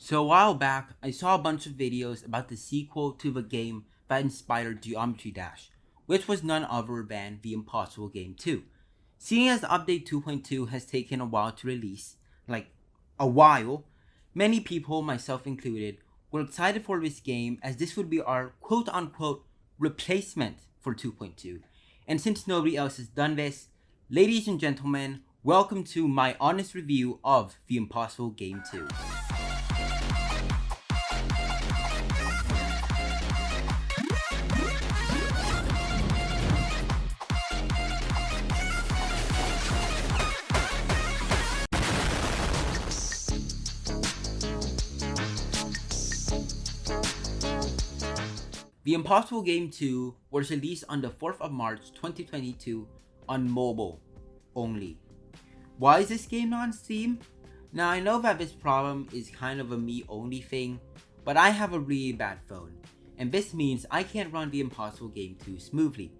So a while back, I saw a bunch of videos about the sequel to the game that inspired Geometry Dash, which was none other than The Impossible Game 2. Seeing as Update 2.2 has taken a while to release, many people, myself included, were excited for this game as this would be our quote-unquote replacement for 2.2. And since nobody else has done this, ladies and gentlemen, welcome to my honest review of The Impossible Game 2. The Impossible Game 2 was released on the 4th of March 2022 on mobile only. Why is this game not on Steam? Now I know that this problem is kind of a me only thing, but I have a really bad phone, and this means I can't run The Impossible Game 2 smoothly,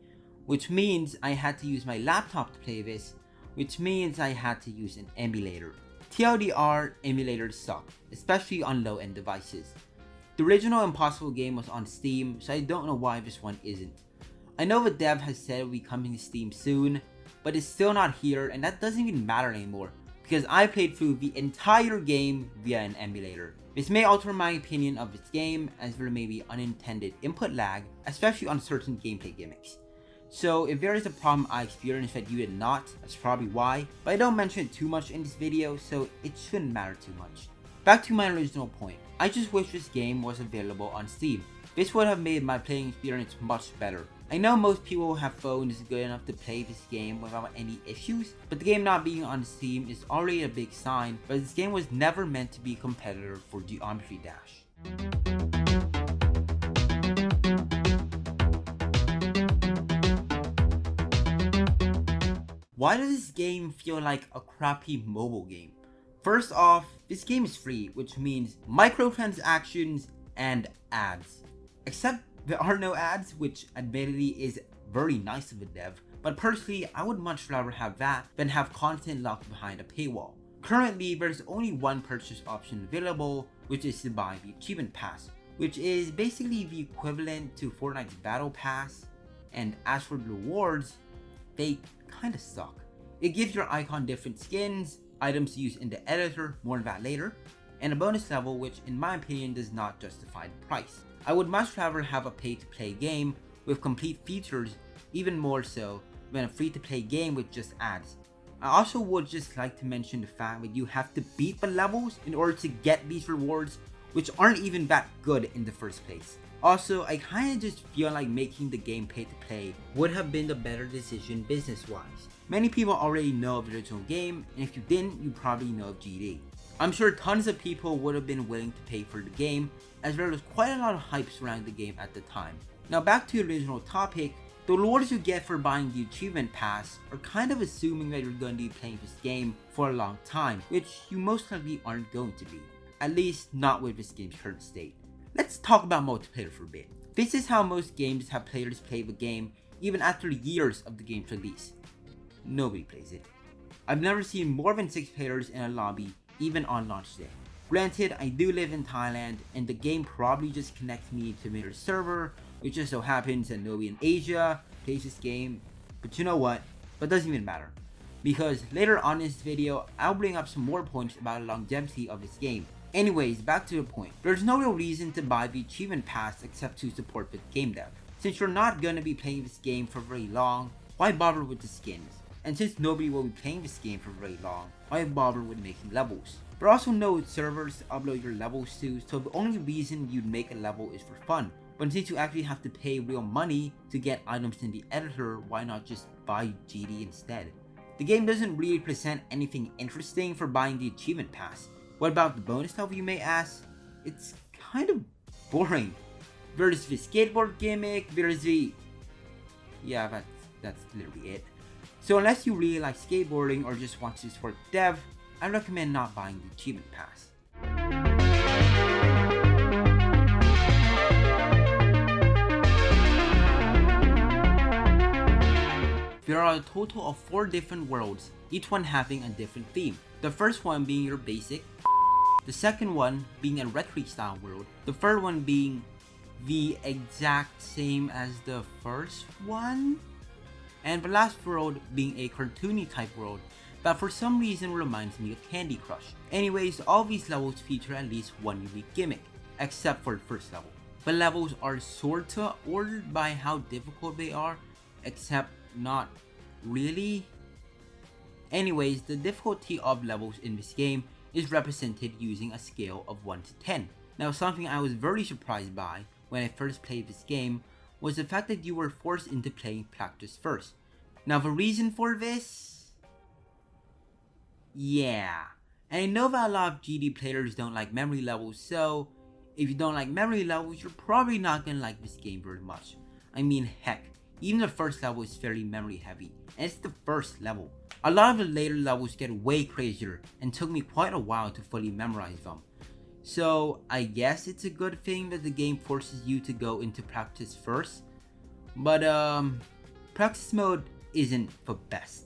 which means I had to use my laptop to play this, which means I had to use an emulator. TLDR, emulators suck, especially on low-end devices. The original Impossible game was on Steam, so I don't know why this one isn't. I know the dev has said it will be coming to Steam soon, but it's still not here, and that doesn't even matter anymore, because I played through the entire game via an emulator. This may alter my opinion of this game, as there may be unintended input lag, especially on certain gameplay gimmicks. So if there is a problem I experienced that you did not, that's probably why, but I don't mention it too much in this video, so it shouldn't matter too much. Back to my original point, I just wish this game was available on Steam. This would have made my playing experience much better. I know most people have phones good enough to play this game without any issues, but the game not being on Steam is already a big sign, but this game was never meant to be a competitor for Geometry Dash. Why does this game feel like a crappy mobile game? First off, this game is free, which means microtransactions and ads. Except there are no ads, which admittedly is very nice of the dev, but personally I would much rather have that than have content locked behind a paywall. Currently, there's only one purchase option available, which is to buy the Achievement Pass, which is basically the equivalent to Fortnite's Battle Pass, and as for the rewards, they kinda suck. It gives your icon different skins, items to use in the editor, more on that later, and a bonus level which in my opinion does not justify the price. I would much rather have a pay-to-play game with complete features, even more so than a free-to-play game with just ads. I also would just like to mention the fact that you have to beat the levels in order to get these rewards, which aren't even that good in the first place. Also, I kinda just feel like making the game pay-to-play would have been the better decision business-wise. Many people already know of the original game, and if you didn't, you probably know of GD. I'm sure tons of people would have been willing to pay for the game, as there was quite a lot of hype surrounding the game at the time. Now back to the original topic, the rewards you get for buying the Achievement Pass are kind of assuming that you're going to be playing this game for a long time, which you most likely aren't going to be. At least not with this game's current state. Let's talk about multiplayer for a bit. This is how most games have players play the game even after years of the game's release. Nobody plays it. I've never seen more than 6 players in a lobby, even on launch day. Granted, I do live in Thailand, and the game probably just connects me to their server, which just so happens that nobody in Asia plays this game, but you know what, that doesn't even matter. Because later on in this video, I'll bring up some more points about the longevity of this game. Anyways, back to the point. There's no real reason to buy the Achievement Pass except to support the game dev. Since you're not gonna be playing this game for very long, why bother with the skins? And since nobody will be playing this game for very long, why bother with making levels? There are also no servers to upload your levels to, so the only reason you'd make a level is for fun. But since you actually have to pay real money to get items in the editor, why not just buy GD instead? The game doesn't really present anything interesting for buying the Achievement Pass. What about the bonus level, you may ask? It's kind of boring. There's the skateboard gimmick, there's the... yeah, that's literally it. So unless you really like skateboarding or just want to support dev, I recommend not buying the Achievement Pass. There are a total of 4 different worlds, each one having a different theme. The first one being your basic the second one being a retro style world, the third one being the exact same as the first one, and the last world being a cartoony type world that for some reason reminds me of Candy Crush. Anyways, all these levels feature at least one unique gimmick, except for the first level. The levels are sorta ordered by how difficult they are, except not really. Anyways, the difficulty of levels in this game is represented using a scale of 1 to 10. Now, something I was very surprised by when I first played this game was the fact that you were forced into playing practice first. Now, the reason for this? Yeah. And I know that a lot of GD players don't like memory levels, so if you don't like memory levels, you're probably not gonna like this game very much. I mean, heck, even the first level is fairly memory heavy, and it's the first level. A lot of the later levels get way crazier and took me quite a while to fully memorize them. So I guess it's a good thing that the game forces you to go into practice first, but practice mode isn't the best.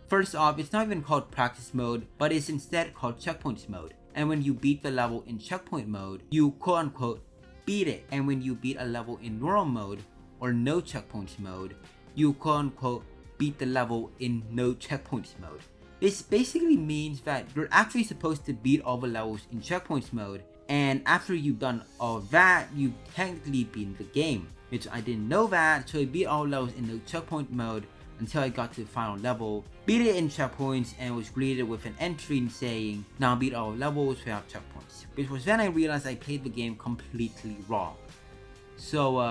First off, it's not even called practice mode, but it's instead called checkpoints mode. And when you beat the level in checkpoint mode, you quote unquote beat it. And when you beat a level in normal mode or no checkpoints mode, you quote unquote beat the level in no checkpoints mode. This basically means that you're actually supposed to beat all the levels in checkpoints mode, and after you've done all that, you technically beat the game, which I didn't know that, so I beat all levels in no checkpoint mode until I got to the final level, beat it in checkpoints, and was greeted with an entry saying, now beat all levels without checkpoints, which was then I realized I played the game completely wrong. So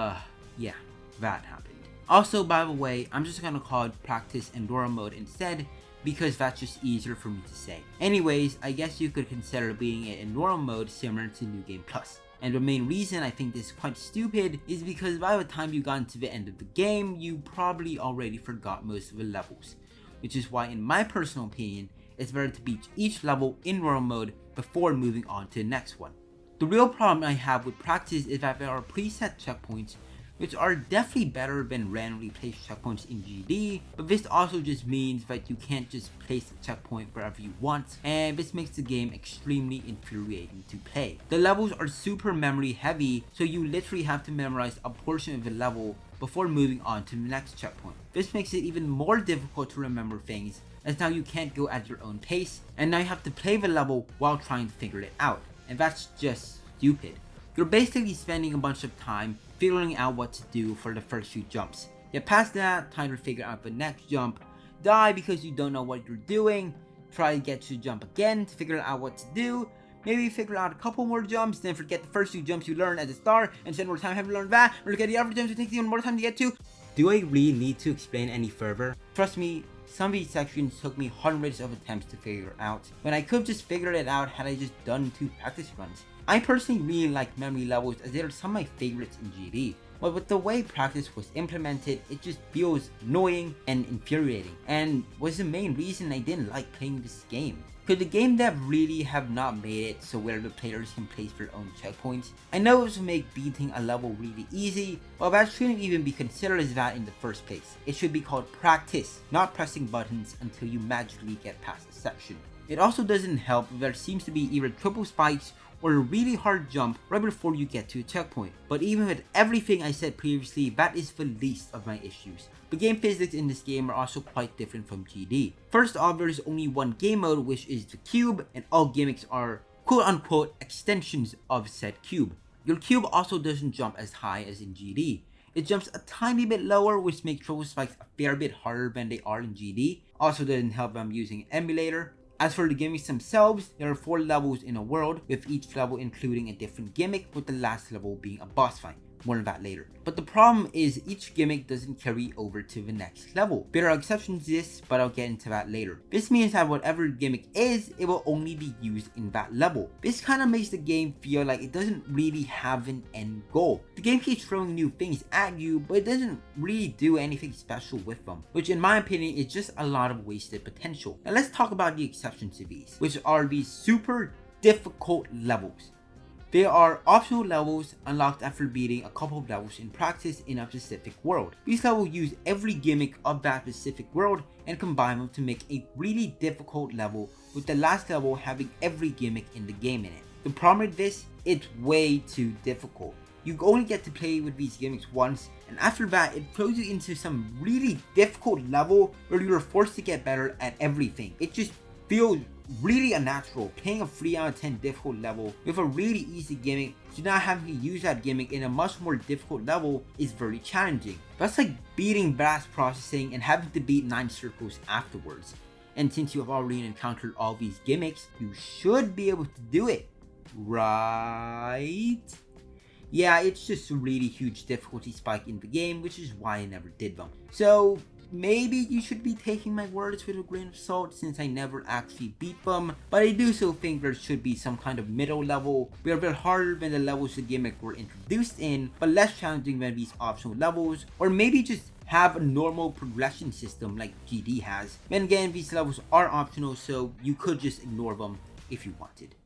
yeah, that happened. Also, by the way, I'm just gonna call it practice Enduro mode instead, because that's just easier for me to say. Anyways, I guess you could consider being it in normal mode similar to New Game Plus. And the main reason I think this is quite stupid is because by the time you got to the end of the game, you probably already forgot most of the levels. Which is why, in my personal opinion, it's better to beat each level in normal mode before moving on to the next one. The real problem I have with practice is that there are preset checkpoints which are definitely better than randomly placed checkpoints in GD, but this also just means that you can't just place a checkpoint wherever you want, and this makes the game extremely infuriating to play. The levels are super memory heavy, so you literally have to memorize a portion of the level before moving on to the next checkpoint. This makes it even more difficult to remember things, as now you can't go at your own pace, and now you have to play the level while trying to figure it out, and that's just stupid. You're basically spending a bunch of time figuring out what to do for the first few jumps. Get past that, try to figure out the next jump, die because you don't know what you're doing, try to get to jump again to figure out what to do, maybe figure out a couple more jumps, then forget the first few jumps you learned at the start, and spend more time having to learn that, or look at the other jumps it takes even more time to get to. Do I really need to explain any further? Trust me, some of these sections took me hundreds of attempts to figure out, when I could have just figured it out had I just done 2 practice runs. I personally really like memory levels as they are some of my favorites in GD, but with the way practice was implemented, it just feels annoying and infuriating, and was the main reason I didn't like playing this game. Could the game dev really have not made it so where the players can place their own checkpoints? I know it would make beating a level really easy, but that shouldn't even be considered as that in the first place. It should be called practice, not pressing buttons until you magically get past a section. It also doesn't help that there seems to be either triple spikes or a really hard jump right before you get to a checkpoint. But even with everything I said previously, that is the least of my issues. The game physics in this game are also quite different from GD. First off, there is only one game mode, which is the cube, and all gimmicks are quote unquote extensions of said cube. Your cube also doesn't jump as high as in GD. It jumps a tiny bit lower, which makes triple spikes a fair bit harder than they are in GD. Also doesn't help them using an emulator. As for the gimmicks themselves, there are 4 levels in a world, with each level including a different gimmick, with the last level being a boss fight. More on that later. But the problem is each gimmick doesn't carry over to the next level. There are exceptions to this, but I'll get into that later. This means that whatever gimmick is, it will only be used in that level. This kind of makes the game feel like it doesn't really have an end goal. The game keeps throwing new things at you, but it doesn't really do anything special with them, which in my opinion is just a lot of wasted potential. Now let's talk about the exceptions to these, which are these super difficult levels. There are optional levels unlocked after beating a couple of levels in practice in a specific world. These levels use every gimmick of that specific world and combine them to make a really difficult level, with the last level having every gimmick in the game in it. The problem with this, it's way too difficult. You only get to play with these gimmicks once, and after that, it throws you into some really difficult level where you're forced to get better at everything. It just feels really unnatural playing a 3 out of 10 difficult level with a really easy gimmick, so not having to use that gimmick in a much more difficult level is very challenging. That's like beating blast processing and having to beat 9 circles afterwards. And since you have already encountered all these gimmicks, you should be able to do it, right? Yeah, it's just a really huge difficulty spike in the game, which is why I never did them. So maybe you should be taking my words with a grain of salt since I never actually beat them, but I do still think there should be some kind of middle level where they're harder than the levels the gimmick were introduced in, but less challenging than these optional levels, or maybe just have a normal progression system like GD has. And again, these levels are optional, so you could just ignore them if you wanted.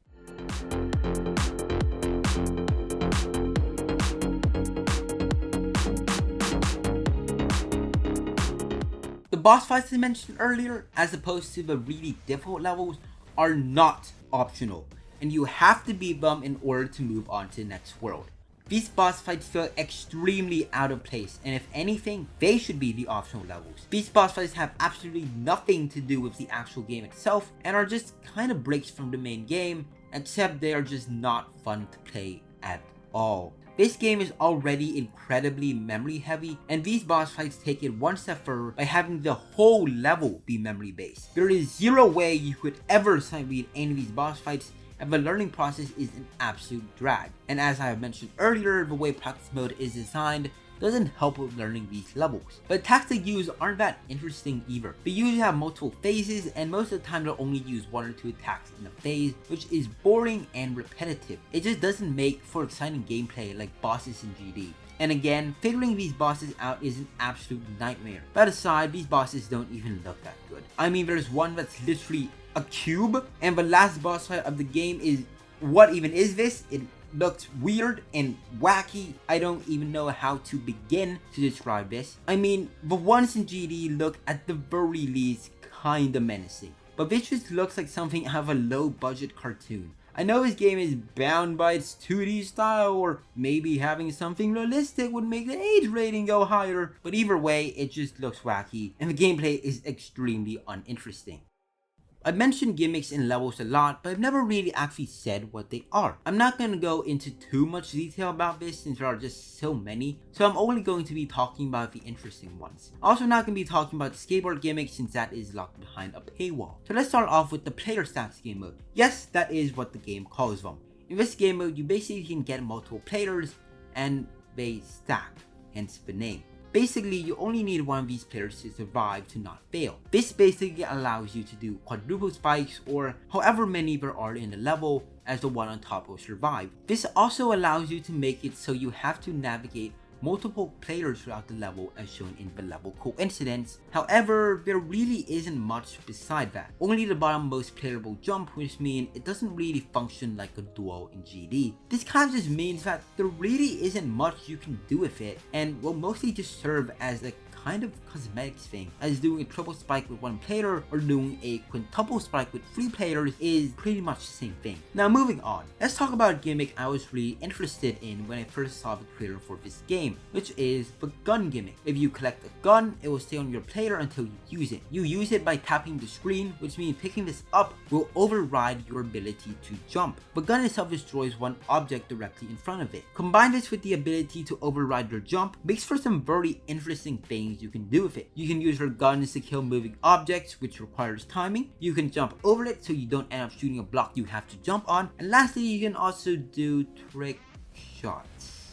The boss fights I mentioned earlier, as opposed to the really difficult levels, are not optional, and you have to beat them in order to move on to the next world. These boss fights feel extremely out of place, and if anything, they should be the optional levels. These boss fights have absolutely nothing to do with the actual game itself, and are just kind of breaks from the main game, except they are just not fun to play at all. This game is already incredibly memory heavy, and these boss fights take it one step further by having the whole level be memory based. There is zero way you could ever sight read any of these boss fights, and the learning process is an absolute drag. And as I have mentioned earlier, the way practice mode is designed doesn't help with learning these levels. But attacks they use aren't that interesting either. They usually have multiple phases, and most of the time they'll only use 1 or 2 attacks in a phase, which is boring and repetitive. It just doesn't make for exciting gameplay like bosses in GD. And again, figuring these bosses out is an absolute nightmare. That aside, these bosses don't even look that good. I mean, there's one that's literally a cube, and the last boss fight of the game is, what even is this? It looked weird and wacky. I don't even know how to begin to describe this. I mean, the ones in GD look at the very least kinda menacing, but this just looks like something out of a low budget cartoon. I know this game is bound by its 2D style, or maybe having something realistic would make the age rating go higher, but either way, it just looks wacky, and the gameplay is extremely uninteresting. I've mentioned gimmicks in levels a lot, but I've never really actually said what they are. I'm not going to go into too much detail about this since there are just so many, so I'm only going to be talking about the interesting ones. Also not going to be talking about the skateboard gimmick since that is locked behind a paywall. So let's start off with the player stats game mode. Yes, that is what the game calls them. In this game mode, you basically can get multiple players and they stack, hence the name. Basically, you only need one of these players to survive to not fail. This basically allows you to do quadruple spikes or however many there are in the level, as the one on top will survive. This also allows you to make it so you have to navigate multiple players throughout the level as shown in the level coincidence. However, there really isn't much beside that. Only the bottommost playable jump, which means it doesn't really function like a duo in GD. This kind of just means that there really isn't much you can do with it, and will mostly just serve as a kind of cosmetics thing, as doing a triple spike with 1 player or doing a quintuple spike with 3 players is pretty much the same thing. Now moving on, let's talk about a gimmick I was really interested in when I first saw the trailer for this game, which is the gun gimmick. If you collect a gun, it will stay on your player until you use it. You use it by tapping the screen, which means picking this up will override your ability to jump. The gun itself destroys one object directly in front of it. Combine this with the ability to override your jump, makes for some very interesting things you can do with it. You can use your guns to kill moving objects, which requires timing. You can jump over it so you don't end up shooting a block you have to jump on. And lastly, you can also do trick shots.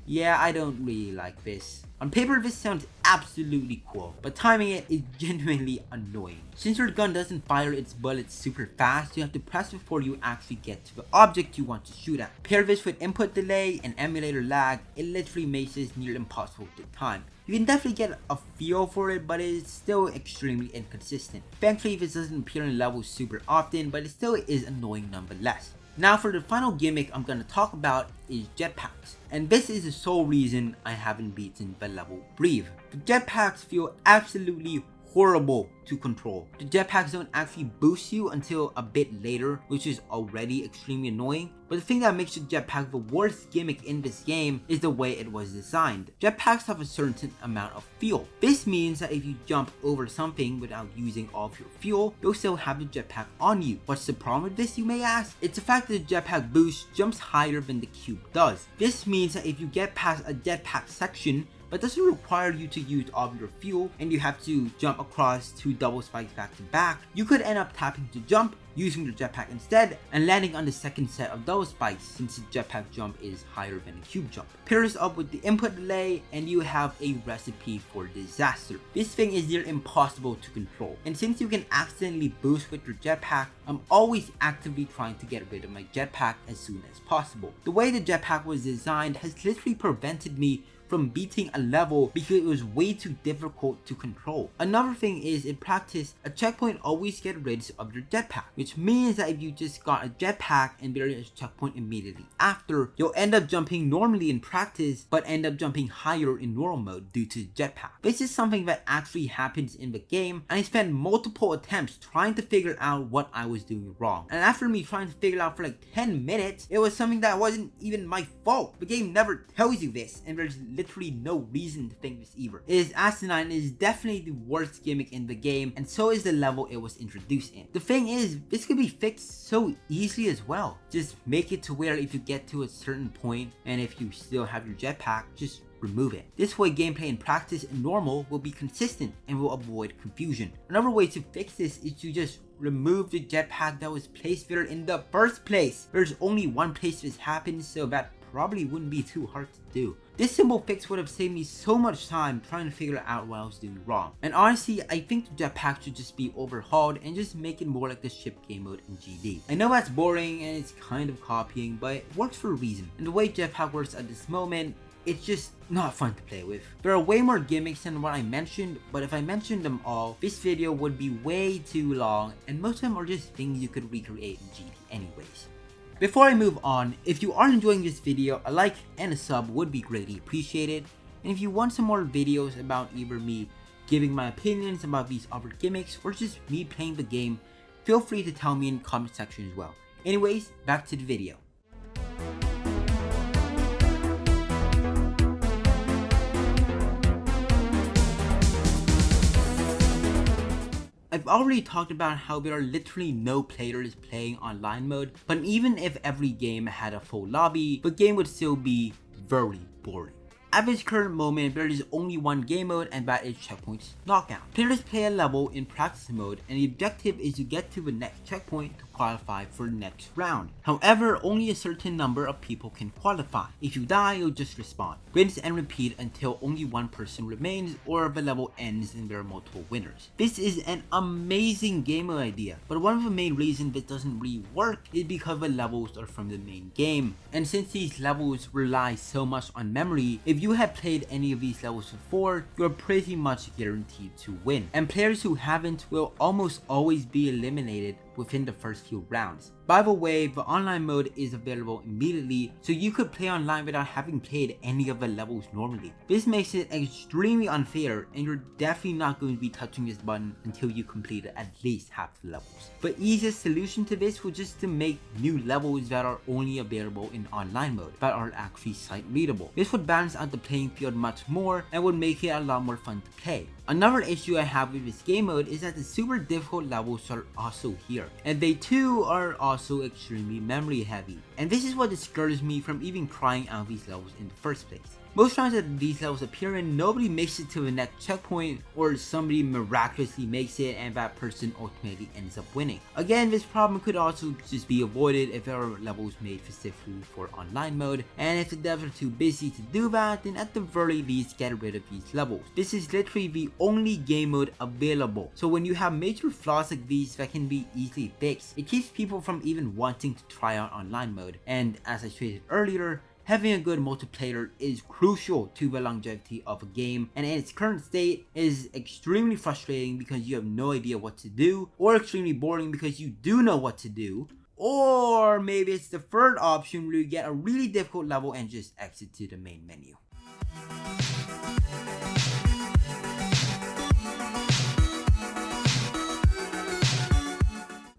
Yeah, I don't really like this. On paper, this sounds absolutely cool, but timing it is genuinely annoying. Since your gun doesn't fire its bullets super fast, you have to press before you actually get to the object you want to shoot at. Pair this with input delay and emulator lag, it literally makes this near impossible to time. You can definitely get a feel for it, but it is still extremely inconsistent. Thankfully, this doesn't appear in levels super often, but it still is annoying nonetheless. Now for the final gimmick I'm going to talk about is jetpacks, and this is the sole reason I haven't beaten the level Breathe. The jetpacks feel absolutely horrible to control. The jetpacks don't actually boost you until a bit later, which is already extremely annoying. But the thing that makes the jetpack the worst gimmick in this game is the way it was designed. Jetpacks have a certain amount of fuel. This means that if you jump over something without using all of your fuel, you'll still have the jetpack on you. What's the problem with this, you may ask? It's the fact that the jetpack boost jumps higher than the cube does. This means that if you get past a jetpack section, but doesn't require you to use all of your fuel and you have to jump across 2 double spikes back to back, you could end up tapping to jump, using your jetpack instead, and landing on the second set of double spikes since the jetpack jump is higher than the cube jump. Pair this up with the input delay and you have a recipe for disaster. This thing is near impossible to control, and since you can accidentally boost with your jetpack, I'm always actively trying to get rid of my jetpack as soon as possible. The way the jetpack was designed has literally prevented me from beating a level because it was way too difficult to control. Another thing is, in practice, a checkpoint always gets rid of your jetpack, which means that if you just got a jetpack and there is a checkpoint immediately after, you'll end up jumping normally in practice but end up jumping higher in normal mode due to the jetpack. This is something that actually happens in the game, and I spent multiple attempts trying to figure out what I was doing wrong. And after me trying to figure it out for like 10 minutes, it was something that wasn't even my fault. The game never tells you this, and there's literally no reason to think this either. It is asinine, it is definitely the worst gimmick in the game, and so is the level it was introduced in. The thing is, this could be fixed so easily as well. Just make it to where if you get to a certain point, and if you still have your jetpack, just remove it. This way gameplay in practice and normal will be consistent and will avoid confusion. Another way to fix this is to just remove the jetpack that was placed there in the first place. There's only one place this happens, so that probably wouldn't be too hard to do. This simple fix would have saved me so much time trying to figure out what I was doing wrong. And honestly, I think the jetpack should just be overhauled and just make it more like the ship game mode in GD. I know that's boring and it's kind of copying, but it works for a reason. And the way jetpack works at this moment, it's just not fun to play with. There are way more gimmicks than what I mentioned, but if I mentioned them all, this video would be way too long, and most of them are just things you could recreate in GD anyways. Before I move on, if you are enjoying this video, a like and a sub would be greatly appreciated. And if you want some more videos about either me giving my opinions about these other gimmicks or just me playing the game, feel free to tell me in the comment section as well. Anyways, back to the video. I've already talked about how there are literally no players playing online mode, but even if every game had a full lobby, the game would still be very boring. At this current moment, there is only one game mode, and that is checkpoints knockout. Players play a level in practice mode, and the objective is to get to the next checkpoint to qualify for the next round. However, only a certain number of people can qualify. If you die, you'll just respawn. Rinse and repeat until only one person remains or the level ends and there are multiple winners. This is an amazing game mode idea, but one of the main reasons this doesn't really work is because the levels are from the main game. And since these levels rely so much on memory, if you have played any of these levels before, you're pretty much guaranteed to win. And players who haven't will almost always be eliminated within the first few rounds. By the way, the online mode is available immediately, so you could play online without having played any of the levels normally. This makes it extremely unfair, and you're definitely not going to be touching this button until you complete at least half the levels. The easiest solution to this was just to make new levels that are only available in online mode, that are actually sight readable. This would balance out the playing field much more and would make it a lot more fun to play. Another issue I have with this game mode is that the super difficult levels are also here, and they too are also extremely memory heavy, and this is what discourages me from even trying out these levels in the first place. Most times that these levels appear in, nobody makes it to the next checkpoint, or somebody miraculously makes it and that person ultimately ends up winning. Again, this problem could also just be avoided if there are levels made specifically for online mode, and if the devs are too busy to do that, then at the very least get rid of these levels. This is literally the only game mode available, so when you have major flaws like these that can be easily fixed, it keeps people from even wanting to try out online mode. And as I stated earlier, having a good multiplayer is crucial to the longevity of a game, and in its current state is extremely frustrating because you have no idea what to do, or extremely boring because you do know what to do, or maybe it's the third option where you get a really difficult level and just exit to the main menu.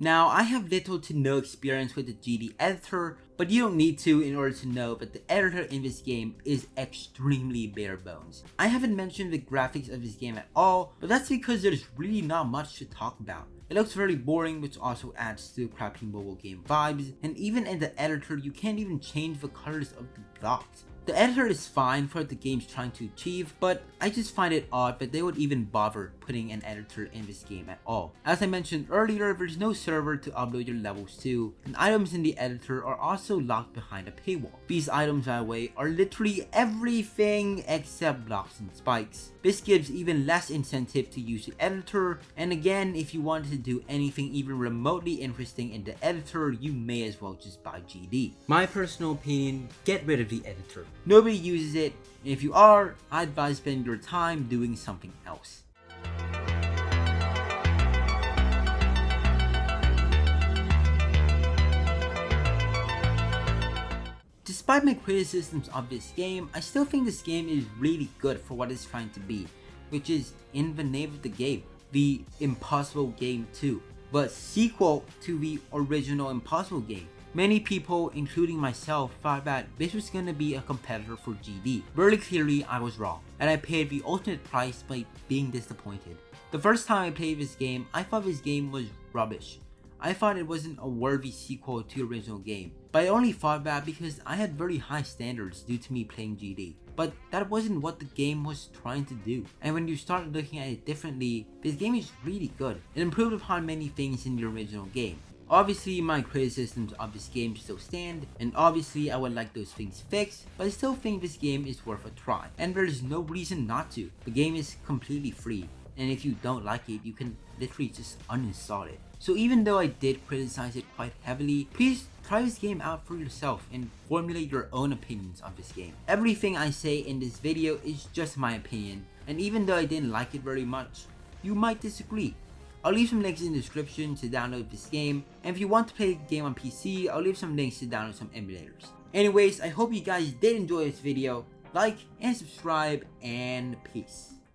Now, I have little to no experience with the GD editor, but you don't need to in order to know that the editor in this game is extremely bare bones. I haven't mentioned the graphics of this game at all, but that's because there's really not much to talk about. It looks very boring, which also adds to crappy mobile game vibes, and even in the editor you can't even change the colors of the blocks. The editor is fine for what the game's trying to achieve, but I just find it odd that they would even bother putting an editor in this game at all. As I mentioned earlier, there's no server to upload your levels to, and items in the editor are also locked behind a paywall. These items, by the way, are literally everything except blocks and spikes. This gives even less incentive to use the editor, and again, if you wanted to do anything even remotely interesting in the editor, you may as well just buy GD. My personal opinion, get rid of the editor. Nobody uses it, and if you are, I advise spending your time doing something else. Despite my criticisms of this game, I still think this game is really good for what it's trying to be, which is in the name of the game, the Impossible Game 2, the sequel to the original Impossible game. Many people, including myself, thought that this was going to be a competitor for GD. Very clearly, I was wrong, and I paid the ultimate price by being disappointed. The first time I played this game, I thought this game was rubbish. I thought it wasn't a worthy sequel to the original game, but I only thought that because I had very high standards due to me playing GD. But that wasn't what the game was trying to do. And when you start looking at it differently, this game is really good. It improved upon many things in the original game. Obviously, my criticisms of this game still stand, and obviously I would like those things fixed, but I still think this game is worth a try, and there is no reason not to. The game is completely free, and if you don't like it, you can literally just uninstall it. So even though I did criticize it quite heavily, please try this game out for yourself and formulate your own opinions of this game. Everything I say in this video is just my opinion, and even though I didn't like it very much, you might disagree. I'll leave some links in the description to download this game, and if you want to play the game on PC, I'll leave some links to download some emulators. Anyways, I hope you guys did enjoy this video. Like and subscribe, and peace.